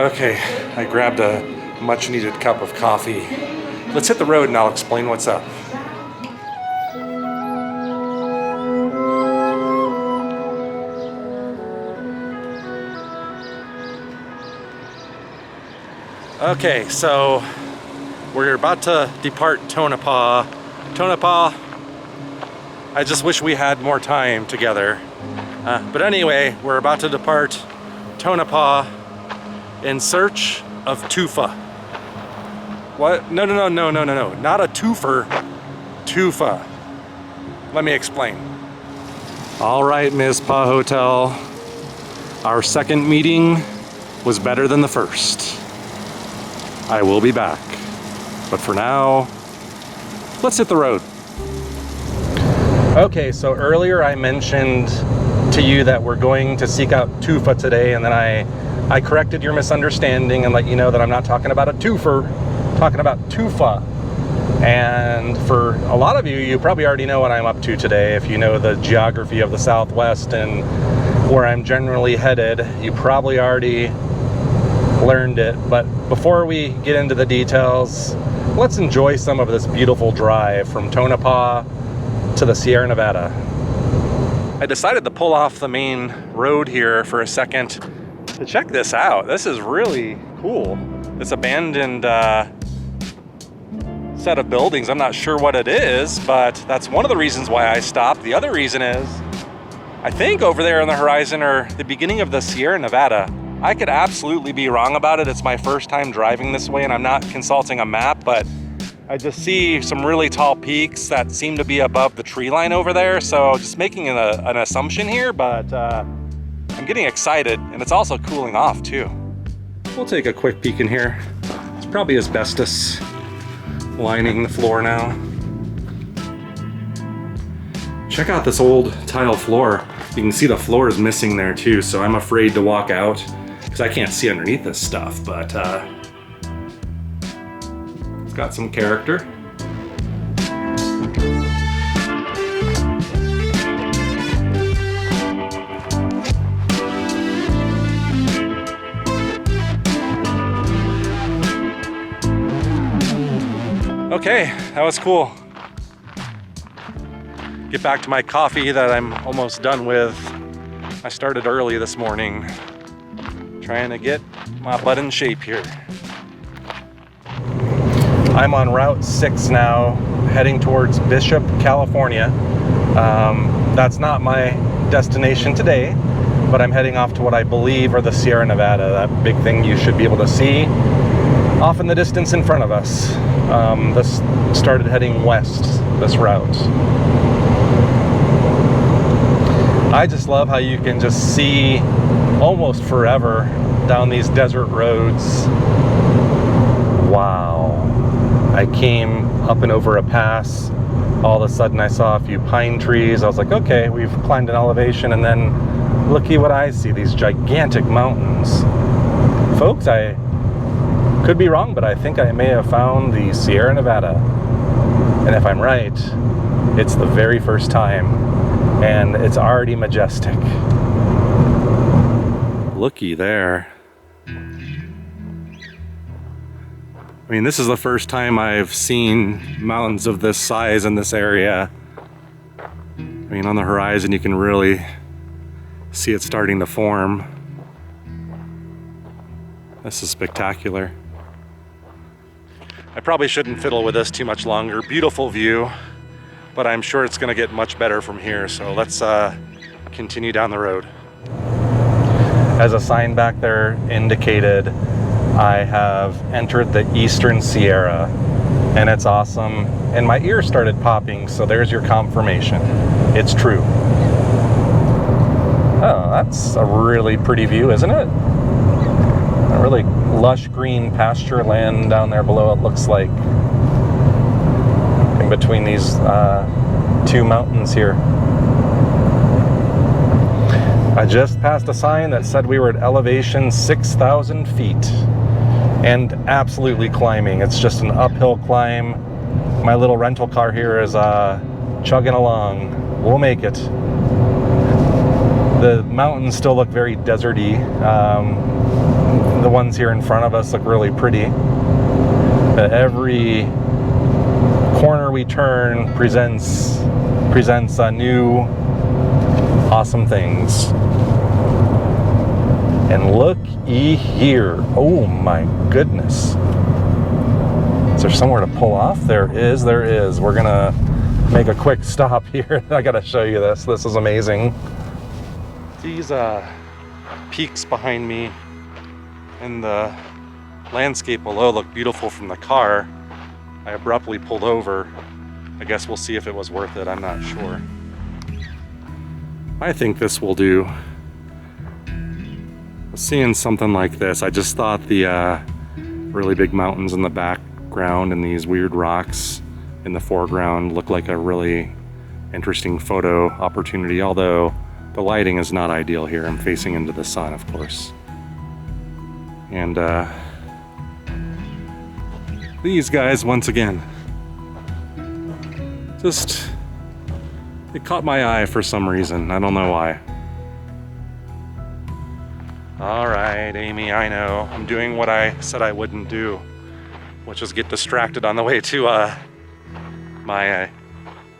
Okay, I grabbed a much needed cup of coffee. Let's hit the road and I'll explain what's up. Okay, so we're about to depart Tonopah. Tonopah, I just wish we had more time together. But anyway, we're about to depart Tonopah in search of tufa. What? No, not a twofer, tufa. Let me explain. All right, Ms. Pa Hotel. Our second meeting was better than the first. I will be back. But for now, let's hit the road. Okay, so earlier I mentioned to you that we're going to seek out tufa today, and then I corrected your misunderstanding and let you know that I'm not talking about a twofer, I'm talking about tufa. And for a lot of you, you probably already know what I'm up to today. If you know the geography of the Southwest and where I'm generally headed, you probably already learned it. But before we get into the details, let's enjoy some of this beautiful drive from Tonopah to the Sierra Nevada. I decided to pull off the main road here for a second to check this out. This is really cool. This abandoned set of buildings. I'm not sure what it is, but that's one of the reasons why I stopped. The other reason is, I think over there on the horizon are the beginning of the Sierra Nevada. I could absolutely be wrong about it. It's my first time driving this way and I'm not consulting a map, but I just see some really tall peaks that seem to be above the tree line over there. So just making an assumption here, but I'm getting excited and it's also cooling off too. We'll take a quick peek in here. It's probably asbestos lining the floor now. Check out this old tile floor. You can see the floor is missing there too, so I'm afraid to walk out because I can't see underneath this stuff, but it's got some character. Okay, that was cool. Get back to my coffee that I'm almost done with. I started early this morning, trying to get my butt in shape here. I'm on Route 6 now, heading towards Bishop, California. That's not my destination today, but I'm heading off to what I believe are the Sierra Nevada, that big thing you should be able to see off in the distance in front of us. This started heading west, this route. I just love how you can just see almost forever down these desert roads. Wow. I came up and over a pass. All of a sudden I saw a few pine trees. I was like, okay, we've climbed an elevation, and then looky what I see, these gigantic mountains. Folks, I could be wrong, but I think I may have found the Sierra Nevada. And if I'm right, it's the very first time, and it's already majestic. Looky there. I mean, this is the first time I've seen mountains of this size in this area. I mean, on the horizon you can really see it starting to form. This is spectacular. I probably shouldn't fiddle with this too much longer. Beautiful view, but I'm sure it's gonna get much better from here. So let's continue down the road. As a sign back there indicated, I have entered the Eastern Sierra, and it's awesome. And my ears started popping, so there's your confirmation. It's true. Oh, that's a really pretty view, isn't it? A really lush green pasture land down there below, it looks like. In between these two mountains here. I just passed a sign that said we were at elevation 6,000 feet and absolutely climbing. It's just an uphill climb. My little rental car here is chugging along. We'll make it. The mountains still look very deserty. The ones here in front of us look really pretty. But every corner we turn presents new awesome things. And look-y here. Oh my goodness. Is there somewhere to pull off? There is. We're gonna make a quick stop here. I gotta show you this. This is amazing. These peaks behind me and the landscape below look beautiful from the car. I abruptly pulled over. I guess we'll see if it was worth it. I'm not sure. I think this will do. Seeing something like this, I just thought the really big mountains in the background and these weird rocks in the foreground look like a really interesting photo opportunity, although the lighting is not ideal here. I'm facing into the sun, of course. And these guys, once again, it caught my eye for some reason. I don't know why. All right, Amy, I know. I'm doing what I said I wouldn't do, which is get distracted on the way to my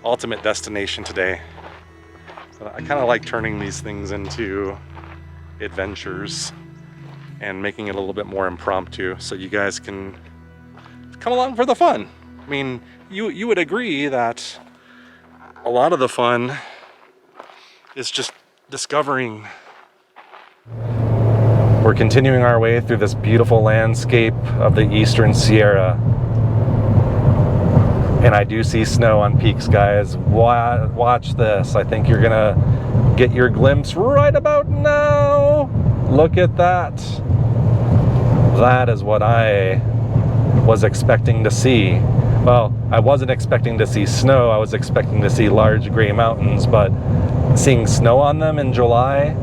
ultimate destination today. So I kind of like turning these things into adventures and making it a little bit more impromptu so you guys can come along for the fun. I mean, you would agree that a lot of the fun is just discovering. We're continuing our way through this beautiful landscape of the Eastern Sierra. And I do see snow on peaks, guys. Watch this. I think you're gonna get your glimpse right about now. Look at that. That is what I was expecting to see. Well, I wasn't expecting to see snow. I was expecting to see large gray mountains, but seeing snow on them in July,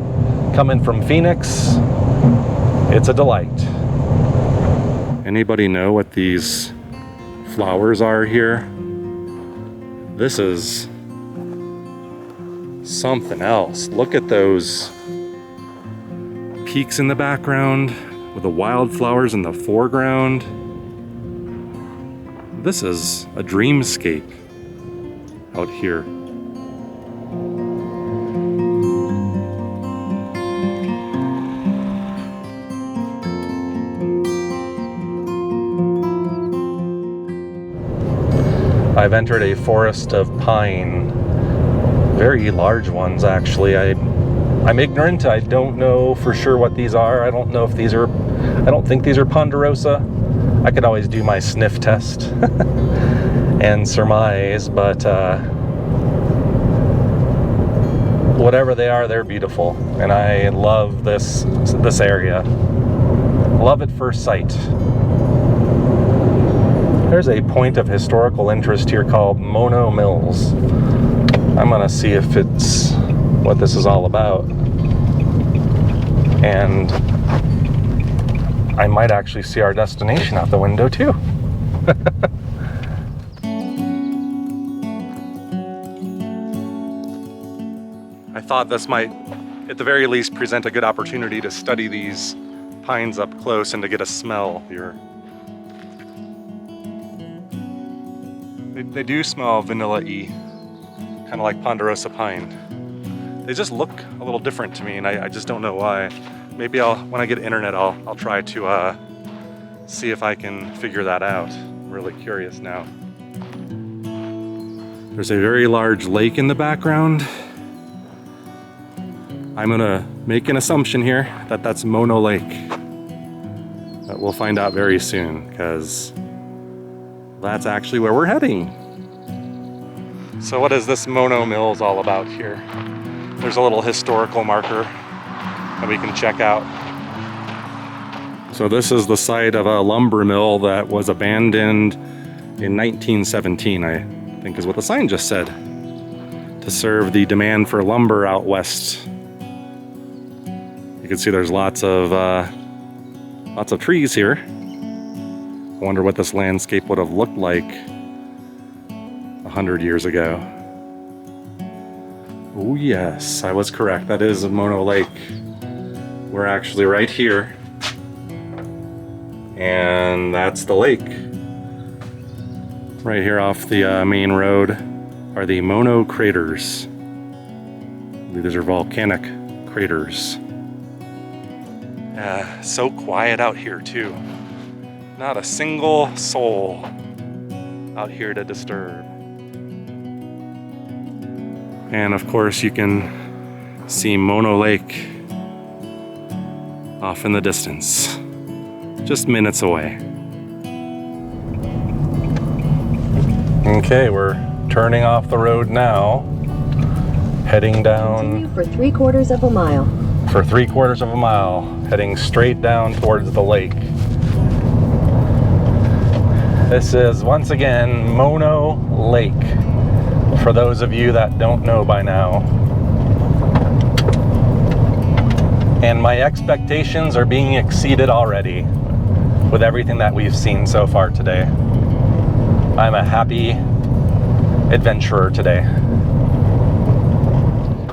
coming from Phoenix, it's a delight. Anybody know what these flowers are here? This is something else. Look at those peaks in the background with the wildflowers in the foreground. This is a dreamscape out here. I've entered a forest of pine, very large ones actually. I'm ignorant. I don't know for sure what these are. I don't know if these are, I don't think these are ponderosa. I could always do my sniff test and surmise, but whatever they are, they're beautiful. And I love this area. Love at first sight. There's a point of historical interest here called Mono Mills. I'm gonna see if it's what this is all about. And I might actually see our destination out the window too. I thought this might, at the very least, present a good opportunity to study these pines up close and to get a smell here. They do smell vanilla-y, kind of like ponderosa pine. They just look a little different to me, and I just don't know why. Maybe when I get internet, I'll try to see if I can figure that out. I'm really curious now. There's a very large lake in the background. I'm gonna make an assumption here that that's Mono Lake. But we'll find out very soon, because that's actually where we're heading. So what is this Mono Mills all about here? There's a little historical marker that we can check out. So this is the site of a lumber mill that was abandoned in 1917, I think is what the sign just said, to serve the demand for lumber out west. You can see there's lots of trees here. I wonder what this landscape would have looked like 100 years ago. Oh yes, I was correct. That is Mono Lake. We're actually right here And that's the lake. Right here off the main road are the Mono craters. I believe these are volcanic craters. So quiet out here too. Not a single soul out here to disturb. And of course you can see Mono Lake off in the distance, just minutes away. Okay, we're turning off the road now, heading down for 3/4 of a mile. For 3/4 of a mile, heading straight down towards the lake. This is once again Mono Lake, for those of you that don't know by now. And my expectations are being exceeded already with everything that we've seen so far today. I'm a happy adventurer today.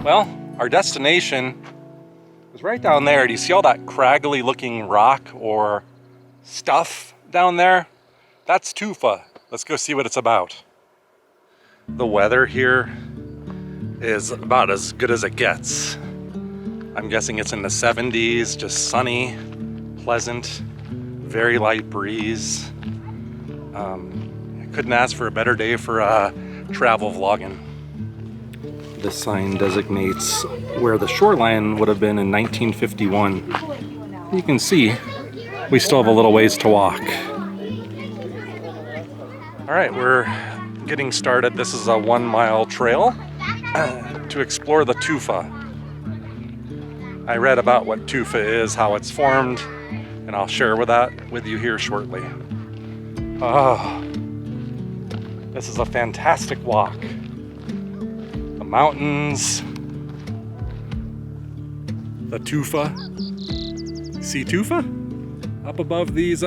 Well, our destination is right down there. Do you see all that craggly looking rock or stuff down there? That's tufa. Let's go see what it's about. The weather here is about as good as it gets. I'm guessing it's in the 70s, just sunny, pleasant, very light breeze. I couldn't ask for a better day for travel vlogging. This sign designates where the shoreline would have been in 1951. You can see we still have a little ways to walk. All right, we're getting started. This is a 1-mile trail to explore the tufa. I read about what tufa is, how it's formed, and I'll share with you here shortly. Oh, this is a fantastic walk. The mountains, the tufa. See tufa? Up above these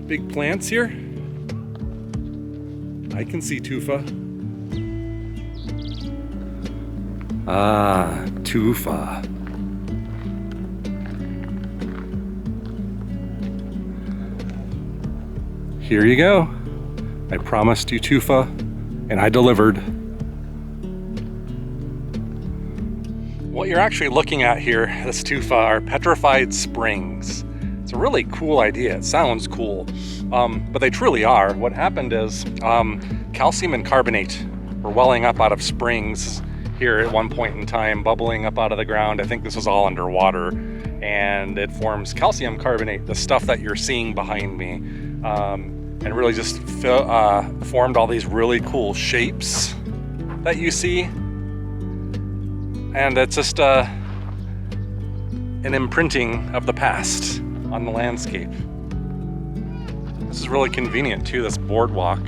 big plants here. I can see tufa. Ah, tufa. Here you go. I promised you tufa, and I delivered. What you're actually looking at here, this tufa, are petrified springs. It's a really cool idea. It sounds cool, but they truly are. What happened is calcium and carbonate were welling up out of springs here at one point in time, bubbling up out of the ground. I think this was all underwater, and it forms calcium carbonate, the stuff that you're seeing behind me, and really just formed all these really cool shapes that you see. And it's just an imprinting of the past on the landscape. This is really convenient too. This boardwalk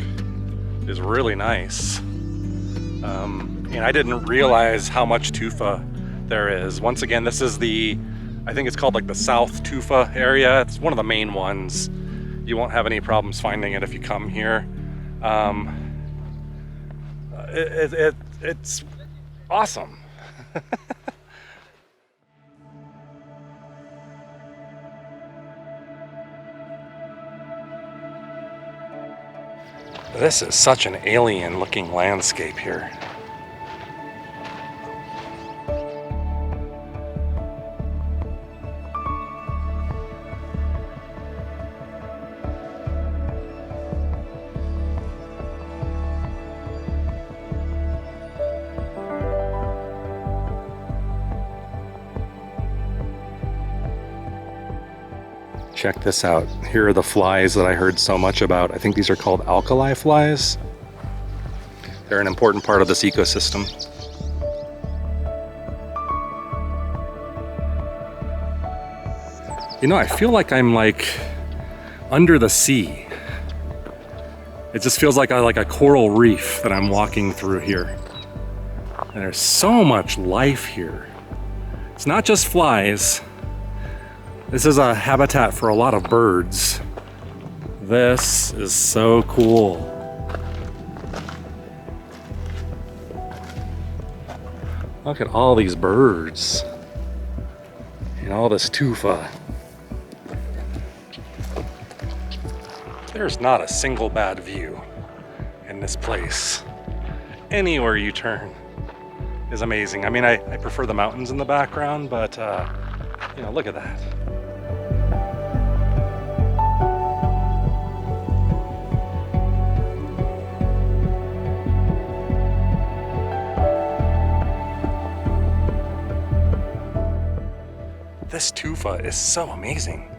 is really nice. And I didn't realize how much tufa there is. Once again, this is I think it's called like the South Tufa area. It's one of the main ones. You won't have any problems finding it if you come here. It's awesome. This is such an alien looking landscape here. Check this out. Here are the flies that I heard so much about. I think these are called alkali flies. They're an important part of this ecosystem. You know, I feel like I'm like under the sea. It just feels like a coral reef that I'm walking through here. And there's so much life here. It's not just flies. This is a habitat for a lot of birds. This is so cool. Look at all these birds and all this tufa. There's not a single bad view in this place. Anywhere you turn is amazing. I mean, I prefer the mountains in the background, but you know, look at that. This tufa is so amazing.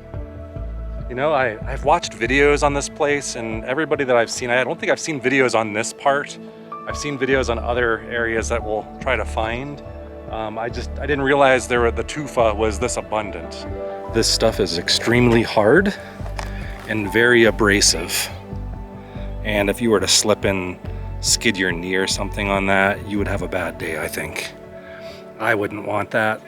You know, I've watched videos on this place, and everybody that I've seen, I don't think I've seen videos on this part. I've seen videos on other areas that we'll try to find. I didn't realize the tufa was this abundant. This stuff is extremely hard and very abrasive. And if you were to slip and skid your knee or something on that, you would have a bad day, I think. I wouldn't want that.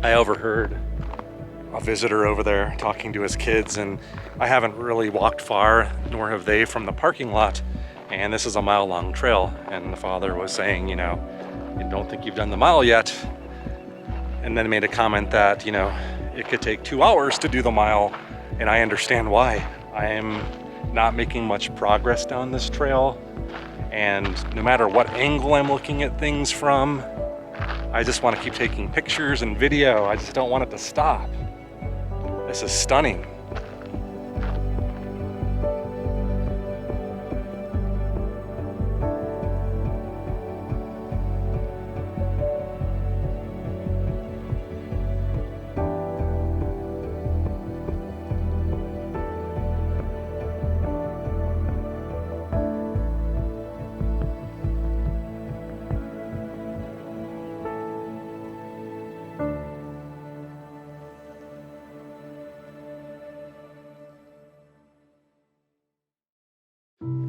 I overheard a visitor over there talking to his kids, and I haven't really walked far, nor have they, from the parking lot. And this is a mile-long trail. And the father was saying, you know, you don't think you've done the mile yet. And then made a comment that, you know, it could take 2 hours to do the mile. And I understand why. I am not making much progress down this trail. And no matter what angle I'm looking at things from, I just want to keep taking pictures and video. I just don't want it to stop. This is stunning.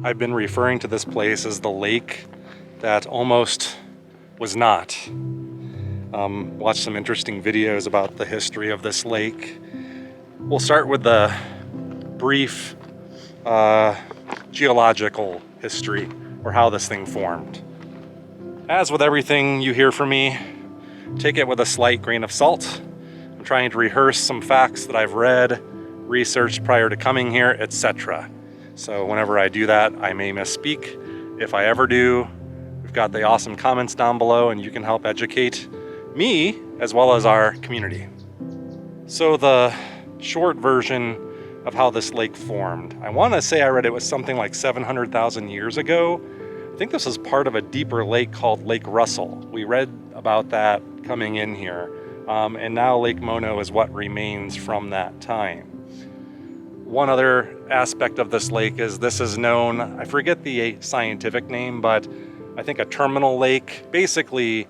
I've been referring to this place as the lake that almost was not. Watched some interesting videos about the history of this lake. We'll start with the brief geological history, or how this thing formed. As with everything you hear from me, take it with a slight grain of salt. I'm trying to rehearse some facts that I've read, researched prior to coming here, etc. So whenever I do that, I may misspeak. If I ever do, we've got the awesome comments down below, and you can help educate me as well as our community. So the short version of how this lake formed. I want to say I read it was something like 700,000 years ago. I think this is part of a deeper lake called Lake Russell. We read about that coming in here. And now Lake Mono is what remains from that time. One other aspect of this lake is this is known, I forget the scientific name, but I think a terminal lake. Basically,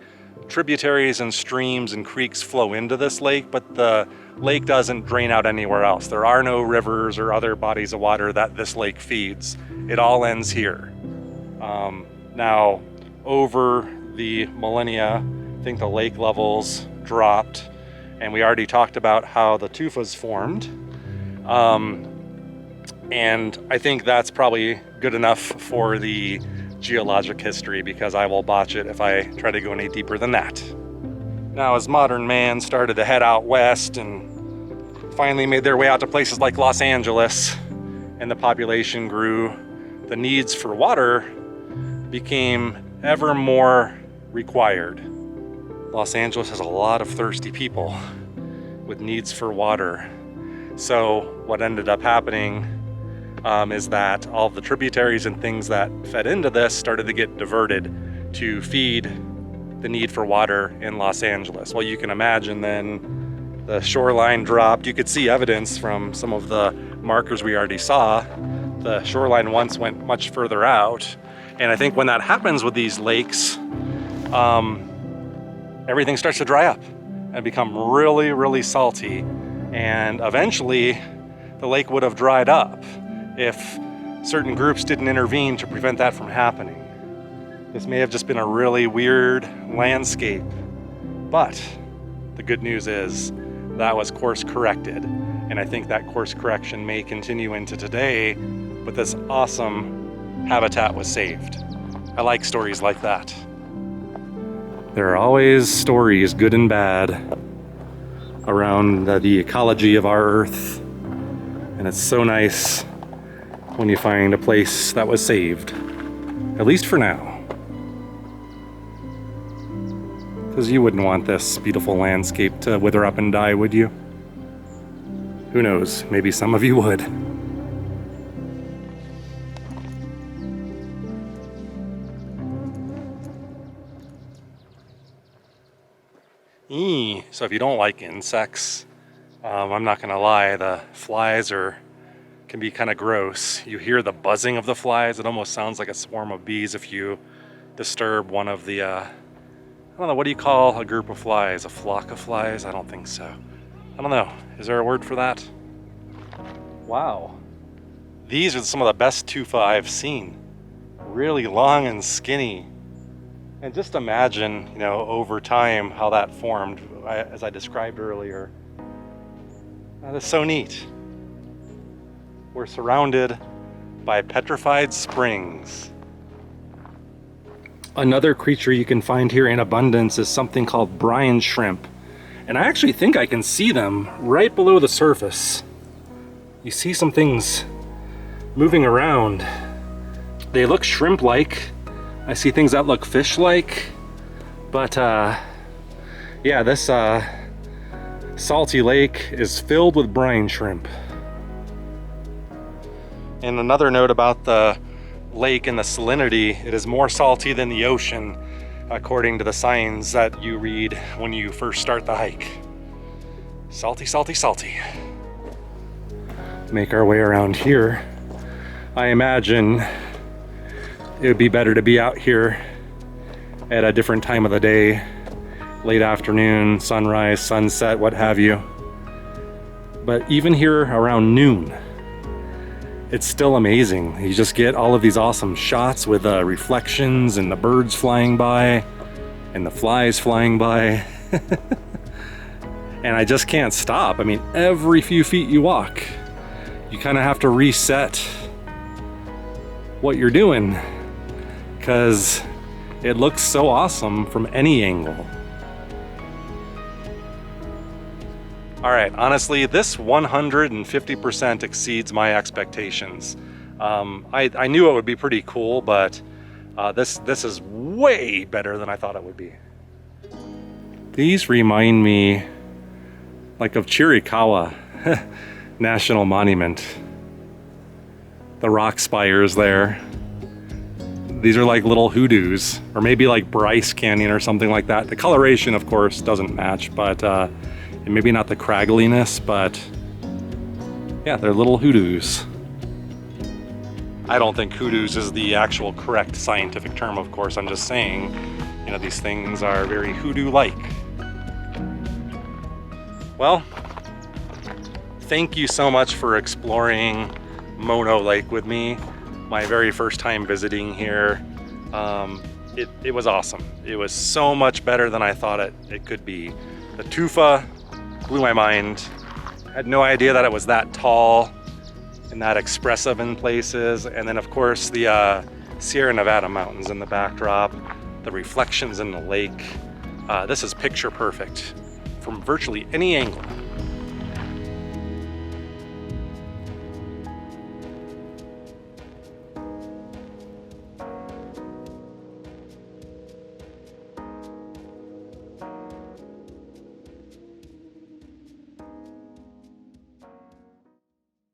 tributaries and streams and creeks flow into this lake, but the lake doesn't drain out anywhere else. There are no rivers or other bodies of water that this lake feeds. It all ends here. Now, over the millennia, I think the lake levels dropped, and we already talked about how the tufas formed. And I think that's probably good enough for the geologic history, because I will botch it if I try to go any deeper than that. Now, as modern man started to head out west and finally made their way out to places like Los Angeles, and the population grew, the needs for water became ever more required. Los Angeles has a lot of thirsty people with needs for water. So what ended up happening is that all the tributaries and things that fed into this started to get diverted to feed the need for water in Los Angeles. Well, you can imagine then the shoreline dropped. You could see evidence from some of the markers we already saw. The shoreline once went much further out. And I think when that happens with these lakes, everything starts to dry up. and become really, really salty. And eventually the lake would have dried up if certain groups didn't intervene to prevent that from happening. This may have just been a really weird landscape, but the good news is that was course corrected. And I think that course correction may continue into today, but this awesome habitat was saved. I like stories like that. There are always stories, good and bad, around the ecology of our Earth. And it's so nice when you find a place that was saved, at least for now. Because you wouldn't want this beautiful landscape to wither up and die, would you? Who knows, maybe some of you would. So if you don't like insects, I'm not gonna lie, the flies can be kind of gross. You hear the buzzing of the flies. It almost sounds like a swarm of bees if you disturb one of the, I don't know, what do you call a group of flies? A flock of flies? I don't think so. I don't know. Is there a word for that? Wow. These are some of the best tufa I've seen. Really long and skinny. And just imagine, you know, over time how that formed, as I described earlier. That's so neat. We're surrounded by petrified springs. Another creature you can find here in abundance is something called brine shrimp. And I actually think I can see them right below the surface. You see some things moving around. They look shrimp-like. I see things that look fish-like. But yeah, this salty lake is filled with brine shrimp. And another note about the lake and the salinity, it is more salty than the ocean, according to the signs that you read when you first start the hike. Salty, salty, salty. Make our way around here. I imagine it would be better to be out here at a different time of the day, late afternoon, sunrise, sunset, what have you. But even here around noon, it's still amazing. You just get all of these awesome shots with reflections and the birds flying by and the flies flying by. And I just can't stop. I mean, every few feet you walk, you kind of have to reset what you're doing because it looks so awesome from any angle. All right, honestly, this 150% exceeds my expectations. I knew it would be pretty cool, but this is way better than I thought it would be. These remind me like of Chiricahua National Monument. The rock spires there. These are like little hoodoos, or maybe like Bryce Canyon or something like that. The coloration, of course, doesn't match, but and maybe not the craggliness, but yeah, they're little hoodoos. I don't think hoodoos is the actual correct scientific term, of course. I'm just saying, you know, these things are very hoodoo-like. Well, thank you so much for exploring Mono Lake with me. My very first time visiting here. It was awesome. It was so much better than I thought it could be. The tufa blew my mind. I had no idea that it was that tall and that expressive in places. And then of course the Sierra Nevada mountains in the backdrop, the reflections in the lake. This is picture perfect from virtually any angle.